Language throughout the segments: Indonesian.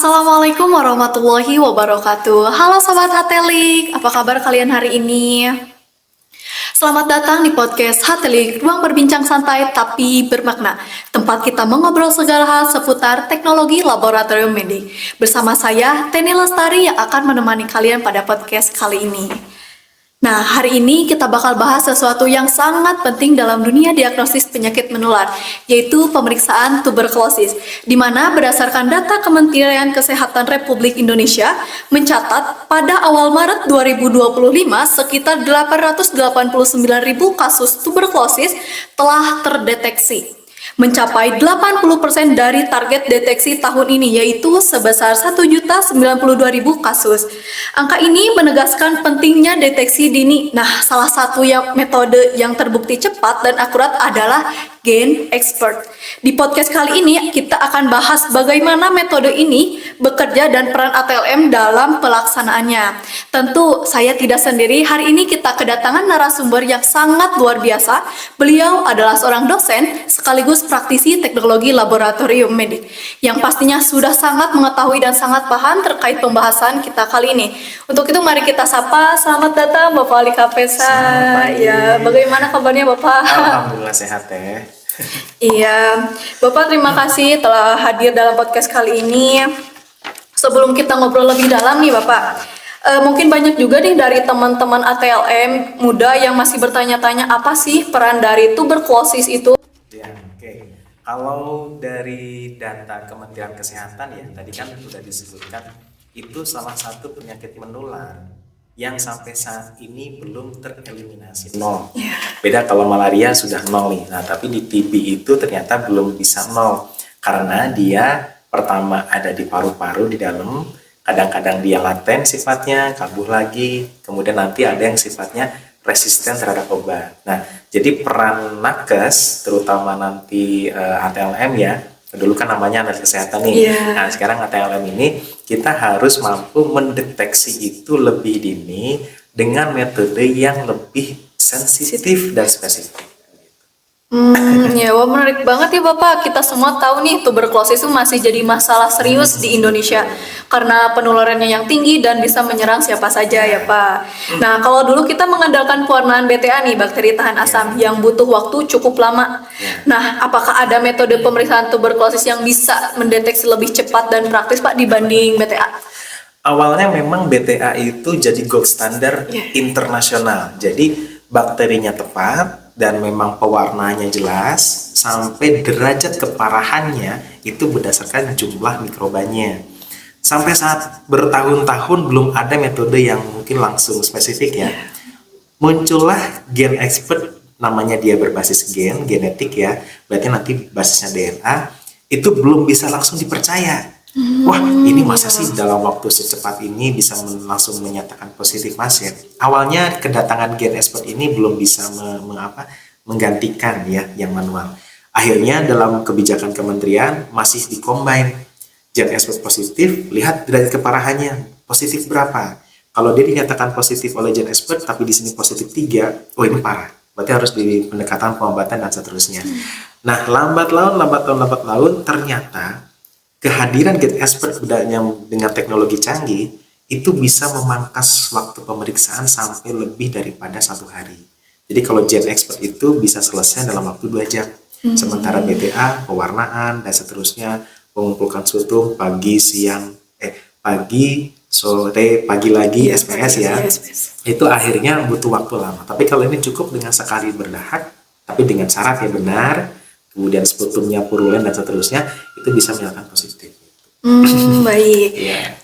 Assalamualaikum warahmatullahi wabarakatuh. Halo Sobat Hatelik, apa kabar kalian hari ini? Selamat datang di podcast Hatelik, ruang berbincang santai tapi bermakna. Tempat kita mengobrol segala hal seputar teknologi laboratorium medik. Bersama saya, Teni Lestari yang akan menemani kalian pada podcast kali ini. Nah, hari ini kita bakal bahas sesuatu yang sangat penting dalam dunia diagnosis penyakit menular, yaitu pemeriksaan tuberkulosis, di mana berdasarkan data Kementerian Kesehatan Republik Indonesia, mencatat pada awal Maret 2025, sekitar 889.000 kasus tuberkulosis telah terdeteksi, mencapai 80% dari target deteksi tahun ini, yaitu sebesar 1.092.000 kasus. Angka ini menegaskan pentingnya deteksi dini. Nah, salah satu metode yang terbukti cepat dan akurat adalah Gen Expert. Di podcast kali ini kita akan bahas bagaimana metode ini bekerja dan peran ATLM dalam pelaksanaannya. Tentu saya tidak sendiri, hari ini kita kedatangan narasumber yang sangat luar biasa. Beliau adalah seorang dosen sekaligus praktisi teknologi laboratorium medik yang pastinya sudah sangat mengetahui dan sangat paham terkait pembahasan kita kali ini. Untuk itu mari kita sapa. Selamat datang Bapak Ali Kapesa. Ya, bagaimana kabarnya Bapak? Alhamdulillah sehat ya. Iya, Bapak terima kasih telah hadir dalam podcast kali ini. Sebelum kita ngobrol lebih dalam nih Bapak, mungkin banyak juga nih dari teman-teman ATLM muda yang masih bertanya-tanya apa sih peran dari tuberkulosis itu? Ya, oke. Kalau dari data Kementerian Kesehatan ya, tadi kan sudah disebutkan itu salah satu penyakit menular yang sampai saat ini belum tereliminasi nol. Beda kalau malaria sudah nol nih. Nah, tapi di TB itu ternyata belum bisa nol karena dia pertama ada di paru-paru di dalam, kadang-kadang dia laten sifatnya, kambuh lagi, kemudian nanti ada yang sifatnya resisten terhadap obat. Nah, jadi peran nakes terutama nanti ATLM ya, dulu kan namanya analis kesehatan nih. Nah, sekarang ATLM ini kita harus mampu mendeteksi itu lebih dini dengan metode yang lebih sensitif dan spesifik. Ya, wah menarik banget ya Bapak. Kita semua tahu nih tuberkulosis itu masih jadi masalah serius di Indonesia karena penularannya yang tinggi dan bisa menyerang siapa saja ya Pak. Nah, kalau dulu kita mengandalkan pewarnaan BTA nih, bakteri tahan asam, yang butuh waktu cukup lama. Nah, apakah ada metode pemeriksaan tuberkulosis yang bisa mendeteksi lebih cepat dan praktis Pak dibanding BTA? Awalnya memang BTA itu jadi gold standar internasional. Jadi bakterinya tepat dan memang pewarnanya jelas sampai derajat keparahannya itu berdasarkan jumlah mikrobanya. Sampai saat bertahun-tahun belum ada metode yang mungkin langsung spesifik ya. Muncullah Gen Expert, namanya dia berbasis gen, genetik ya. Berarti nanti basisnya DNA, itu belum bisa langsung dipercaya. Wah, ini masa sih dalam waktu secepat ini bisa langsung menyatakan positif pasien. Awalnya kedatangan Gen Expert ini belum bisa menggantikan ya yang manual. Akhirnya dalam kebijakan kementerian masih dikombin. Gen Expert positif, lihat derajat keparahannya positif berapa. Kalau dia dinyatakan positif oleh Gen Expert tapi di sini positif 3, oh ini parah. Berarti harus di pendekatan pengobatan dan seterusnya. Nah, lambat laun ternyata kehadiran Gen Expert dengan teknologi canggih itu bisa memangkas waktu pemeriksaan sampai lebih daripada 1 hari. Jadi kalau Gen Expert itu bisa selesai dalam waktu 2 jam. Sementara BTA, pewarnaan dan seterusnya, mengumpulkan sutum pagi, siang, pagi, sore, pagi lagi SPS ya. Itu akhirnya butuh waktu lama. Tapi kalau ini cukup dengan sekali berdahak, tapi dengan syarat ya benar, kemudian sputumnya purulen dan seterusnya, itu bisa menyatakan positif. Baik.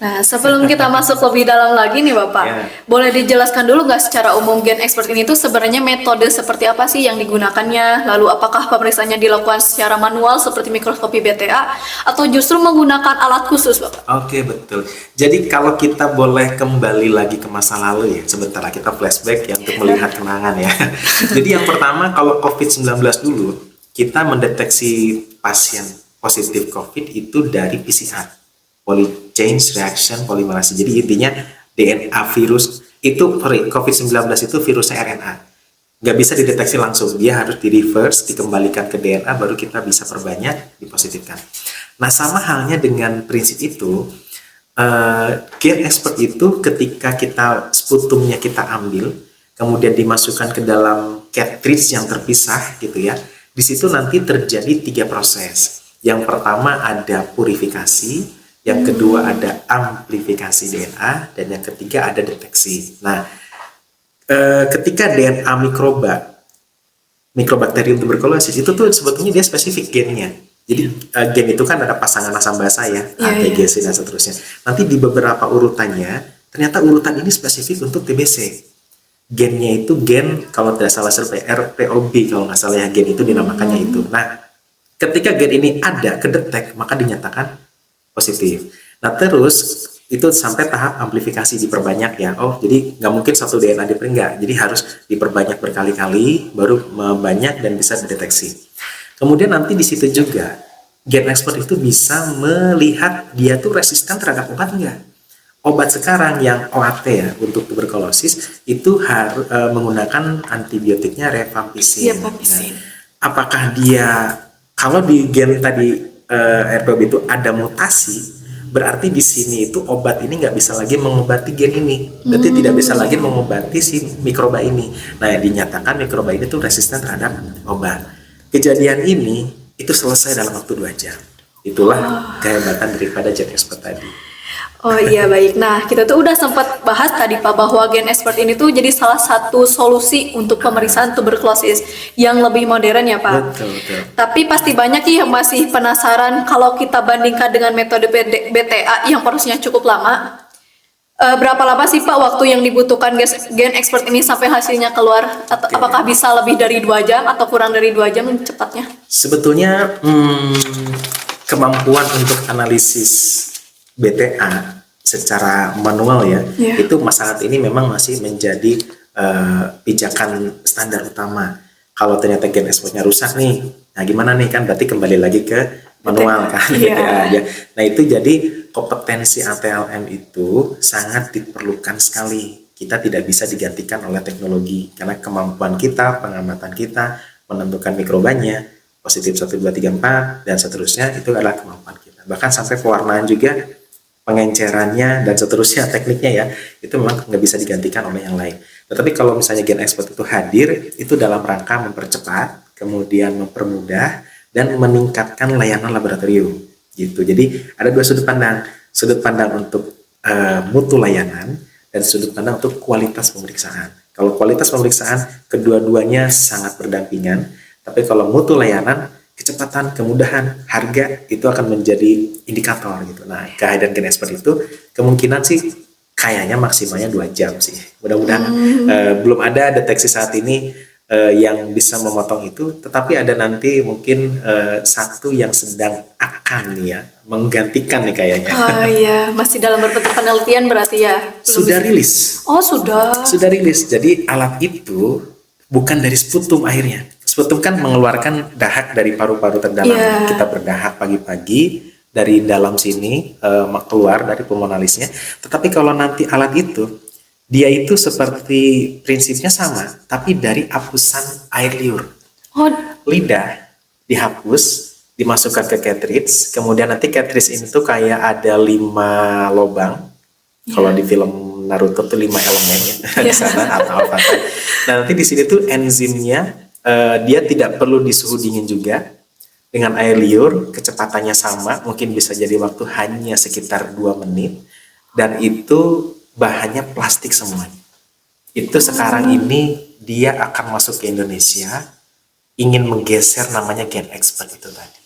Nah, sebelum kita masuk lebih dalam lagi nih Bapak, boleh dijelaskan dulu nggak secara umum Gen Expert ini tuh sebenarnya metode seperti apa sih yang digunakannya? Lalu apakah pemeriksaannya dilakukan secara manual seperti mikroskopi BTA atau justru menggunakan alat khusus Bapak? Oke, betul. Jadi kalau kita boleh kembali lagi ke masa lalu ya, sebentar kita flashback ya untuk melihat kenangan ya. Jadi yang pertama kalau COVID-19 dulu, kita mendeteksi pasien positif COVID itu dari PCR, poly chain reaction polymerase. Jadi intinya DNA virus itu, COVID-19 itu virusnya RNA. Nggak bisa dideteksi langsung, dia harus di reverse, dikembalikan ke DNA, baru kita bisa perbanyak, dipositifkan. Nah, sama halnya dengan prinsip itu, Gen expert itu ketika sputumnya kita ambil, kemudian dimasukkan ke dalam cartridge yang terpisah gitu ya. Di situ nanti terjadi 3 proses. Yang pertama ada purifikasi, yang kedua ada amplifikasi DNA, dan yang ketiga ada deteksi. Nah, ketika DNA Microbacterium tuberculosis itu tuh sebetulnya dia spesifik gennya. Jadi gen itu kan ada pasangan asam basa ya, A, B, G, C dan seterusnya. Nanti di beberapa urutannya, ternyata urutan ini spesifik untuk TBC. Gennya itu gen, kalau tidak salah RPOB kalau nggak salah ya, gen itu dinamakannya itu. Nah, ketika gen ini ada, kedetek, maka dinyatakan positif. Nah, terus itu sampai tahap amplifikasi, diperbanyak ya. Oh, jadi nggak mungkin satu DNA enggak. Jadi harus diperbanyak berkali-kali, baru banyak dan bisa dideteksi. Kemudian nanti di situ juga gen expert itu bisa melihat dia tuh resisten terhadap obat enggak. Obat sekarang yang OAT ya untuk tuberkulosis itu harus menggunakan antibiotiknya rifampicin. Nah, apakah dia kalau di gen tadi RPOB itu ada mutasi, berarti di sini itu obat ini nggak bisa lagi mengobati gen ini, berarti tidak bisa lagi mengobati si mikroba ini. Nah, dinyatakan mikroba ini tuh resisten terhadap obat. Kejadian ini itu selesai dalam waktu 2 jam. Itulah kehebatan daripada gen expert tadi. Oh iya, baik. Nah, kita tuh udah sempat bahas tadi Pak bahwa gen expert ini tuh jadi salah satu solusi untuk pemeriksaan tuberkulosis yang lebih modern ya Pak. Betul. Tapi pasti banyak yang masih penasaran kalau kita bandingkan dengan metode BTA yang prosesnya cukup lama. Berapa lama sih Pak waktu yang dibutuhkan gen expert ini sampai hasilnya keluar? Atau apakah bisa lebih dari 2 jam atau kurang dari 2 jam cepatnya? Sebetulnya kemampuan untuk analisis BTA secara manual ya, itu saat ini memang masih menjadi pijakan standar utama. Kalau ternyata gen expertnya rusak nih, nah gimana nih, kan berarti kembali lagi ke manual kan, BTA ya. Nah, itu jadi kompetensi ATLM itu sangat diperlukan sekali. Kita tidak bisa digantikan oleh teknologi karena kemampuan kita, pengamatan kita, menentukan mikrobanya, positif 1, 2, 3, 4 dan seterusnya, itu adalah kemampuan kita. Bahkan sampai pewarnaan juga, pengencerannya dan seterusnya, tekniknya ya, itu memang nggak bisa digantikan oleh yang lain. Tetapi kalau misalnya gen expert itu hadir, itu dalam rangka mempercepat, kemudian mempermudah dan meningkatkan layanan laboratorium gitu. Jadi ada 2 sudut pandang untuk mutu layanan dan sudut pandang untuk kualitas pemeriksaan. Kalau kualitas pemeriksaan, kedua-duanya sangat berdampingan, tapi kalau mutu layanan, kecepatan, kemudahan, harga itu akan menjadi indikator gitu. Nah, kehadiran gen expert itu kemungkinan sih kayaknya maksimalnya 2 jam sih. Mudah-mudahan belum ada deteksi saat ini yang bisa memotong itu, tetapi ada nanti mungkin satu yang sedang akan nih ya menggantikan nih kayaknya. Oh iya, masih dalam berbentuk penelitian berarti ya? Sudah rilis. Oh sudah. Sudah rilis. Jadi alat itu bukan dari sputum akhirnya. Sputum kan mengeluarkan dahak dari paru-paru terdalam. Kita berdahak pagi-pagi dari dalam sini keluar dari pulmonalisnya. Tetapi kalau nanti alat itu, dia itu seperti prinsipnya sama, tapi dari hapusan air liur. Oh. Lidah dihapus, dimasukkan ke cartridge, kemudian nanti cartridge ini tuh kayak ada 5 lubang. Kalau di film Naruto tuh 5 elemen ya di sana atau apa. Nah, nanti di sini tuh enzimnya dia tidak perlu di suhu dingin juga, dengan air liur, kecepatannya sama, mungkin bisa jadi waktu hanya sekitar 2 menit, dan itu bahannya plastik semua. Itu sekarang ini dia akan masuk ke Indonesia, ingin menggeser namanya gen expert itu tadi.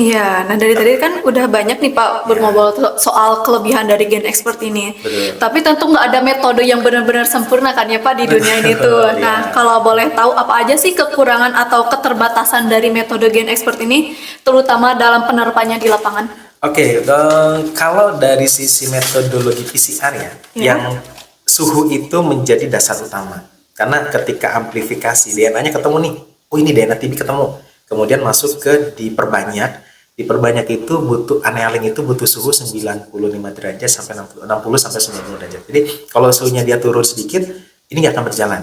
Iya. Nah, dari tadi kan udah banyak nih Pak berngobrol soal kelebihan dari gen expert ini. Betul. Tapi tentu nggak ada metode yang benar-benar sempurna kan ya Pak di dunia ini tuh. Nah, kalau boleh tahu apa aja sih kekurangan atau keterbatasan dari metode gen expert ini, terutama dalam penerapannya di lapangan? Oke, kalau dari sisi metodologi PCR ya, yang suhu itu menjadi dasar utama. Karena ketika amplifikasi DNA-nya ketemu nih, oh ini DNA TB ketemu. Kemudian masuk ke diperbanyak itu butuh annealing, itu butuh suhu 95 derajat sampai 60 sampai 90 derajat. Jadi kalau suhunya dia turun sedikit, ini nggak akan berjalan.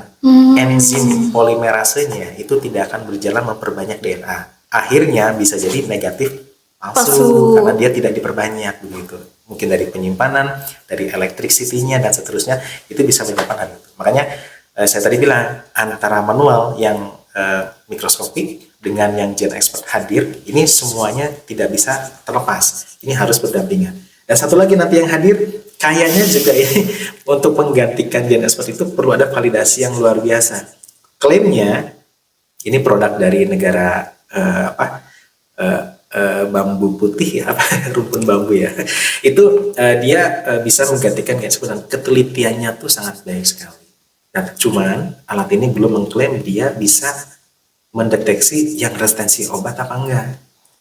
Enzim polimerasenya itu tidak akan berjalan memperbanyak DNA. Akhirnya bisa jadi negatif palsu karena dia tidak diperbanyak begitu. Mungkin dari penyimpanan, dari electricity-nya dan seterusnya itu bisa menyebabkan hal itu. Makanya saya tadi bilang antara manual yang mikroskopik dengan yang Gen Expert hadir, ini semuanya tidak bisa terlepas. Ini harus berdampingan. Dan satu lagi nanti yang hadir, kayaknya juga ini untuk menggantikan Gen Expert itu perlu ada validasi yang luar biasa. Klaimnya, ini produk dari negara bambu putih ya, rumpun bambu ya. Itu dia bisa menggantikan Gen Expert dan ketelitiannya tuh sangat baik sekali. Nah, cuman alat ini belum mengklaim dia bisa mendeteksi yang resistensi obat apa enggak.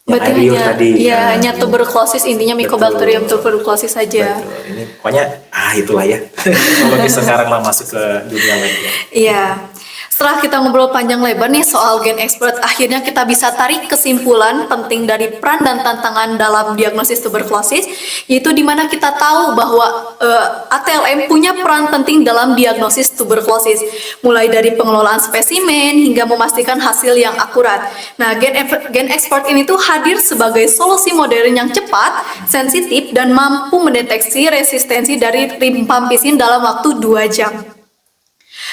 Berarti hanya tuberkulosis, intinya Mycobacterium tuberculosis saja. Betul. Ini pokoknya itulah ya. Kalau sekarang lah masuk ke dunia lagi. Iya. Setelah kita ngobrol panjang lebar nih soal Gen Expert, akhirnya kita bisa tarik kesimpulan penting dari peran dan tantangan dalam diagnosis tuberkulosis, yaitu di mana kita tahu bahwa ATLM punya peran penting dalam diagnosis tuberkulosis, mulai dari pengelolaan spesimen hingga memastikan hasil yang akurat. Nah, Gen Expert ini tuh hadir sebagai solusi modern yang cepat, sensitif, dan mampu mendeteksi resistensi dari rimpampisin dalam waktu 2 jam.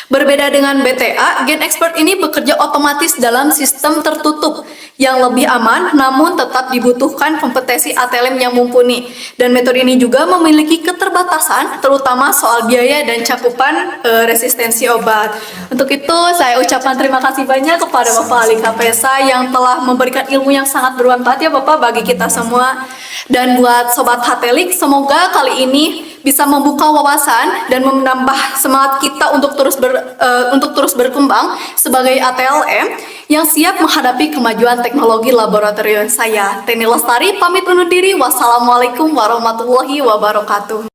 Berbeda dengan BTA, Gen Expert ini bekerja otomatis dalam sistem tertutup yang lebih aman, namun tetap dibutuhkan kompetensi ATLM yang mumpuni. Dan metode ini juga memiliki keterbatasan, terutama soal biaya dan cakupan resistensi obat. Untuk itu, saya ucapkan terima kasih banyak kepada Bapak Ali Kapesa yang telah memberikan ilmu yang sangat bermanfaat ya Bapak bagi kita semua. Dan buat Sobat Hatelik, semoga kali ini bisa membuka wawasan dan menambah semangat kita untuk terus berkembang sebagai ATLM yang siap menghadapi kemajuan teknologi laboratorium. Saya Teni Lestari pamit undur diri. Wassalamualaikum warahmatullahi wabarakatuh.